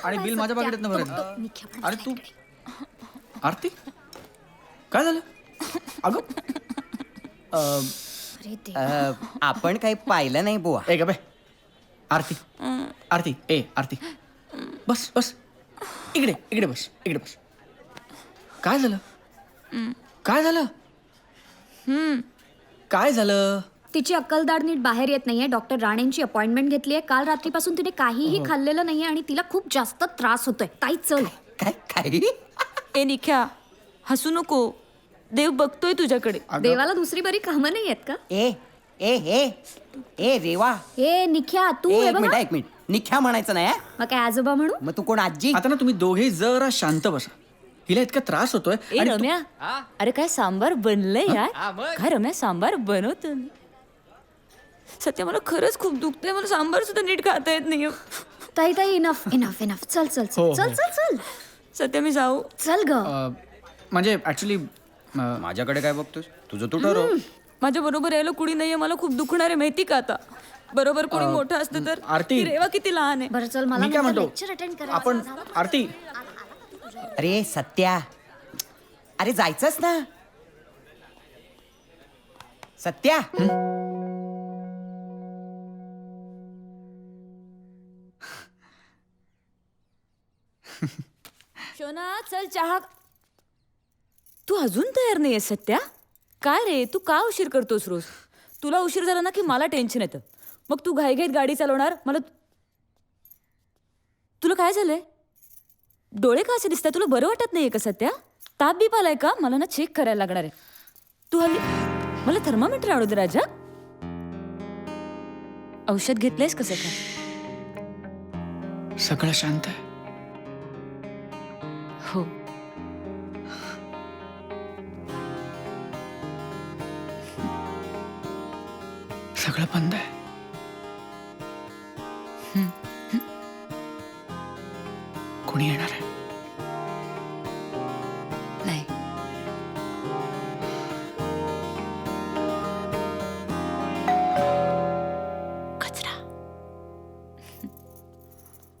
आणि बिल माझ्या पाकिटात भरायचं. अरे तू आरती काय झालं अगं? अरे देवा. आपण काही पाहिलं नाही बुवा. ए गबे आरती आरती ए आरती बस बस इकडे इकडे बस इकडे बस. काय झालं काय झालं काय झालं? तिची अक्कलदाढ नीट बाहेर येत नाहीये. डॉक्टर राणेंची अपॉइंटमेंट घेतलीये. काल रात्रीपासून तिने काहीही खाल्लेलं नाहीये आणि तिला खूप जास्त त्रास होतोय. ताई चल. काय काय ए निख्या हसू नको, देव बघतोय तुझ्याकडे. देवाला दुसरी बरी कामं नाही आहेत का? ए ए ए ए रेवा ए निख्या तू ए, हे एक मिनिट बघा. एक मिनिट निख्या म्हणायचं नाही हं? मग काय आजोबा म्हणू? मग तू कोण आजी? आता ना तुम्ही दोघे जरा शांत बसा. हिला इतका त्रास होतोय ए आणि रम्या, अरे काय सांबार बनलंय यार. काय रम्या सांबार बनवतो. सत्य मला खरंच खूप दुखतंय. मला सांबार सुद्धा नीट खाता येत नाही. ताई ताई इनफ इनफ इनफ. चल चल हो, चल हो. चल चल सत्य मी जाऊ. चल ग. म्हणजे ऍक्च्युली माझ्याकडे काय बघतोस? तुझं तू ठरव. माझ्या बरोबर यायला कुणी नाहीये. मला खूप दुखणार आहे माहिती का आता. बरोबर कोणी मोठं असतं तर. आरती. ती रेवा किती लहान आहे. बरं चल मला मी काय म्हणतो लेक्चर अटेंड करायचं आपण आरती अरे सत्या, अरे जायचंच ना सत्या. शोना चल चहा. तू अजून तयार नाहीये सत्या. काय रे तू का उशीर करतोस रोज? तुला उशीर झाला ना की मला टेन्शन येतं. मग तू घाईघाईत गाडी चालवणार. मला तुला काय झालंय? डोळे का असे दिसतात? तुला बरं वाटत नाहीये का सत्या? ताप बीप आलाय का? मला ना चेक करायला लागणार आहे. तू हल्ली मला थर्मामीटर आणू दे राजा. औषध घेतलंयस कसं काय? सगळं शांत आहे. हो. सगळं बंद आहे. कोणी येणार आहे?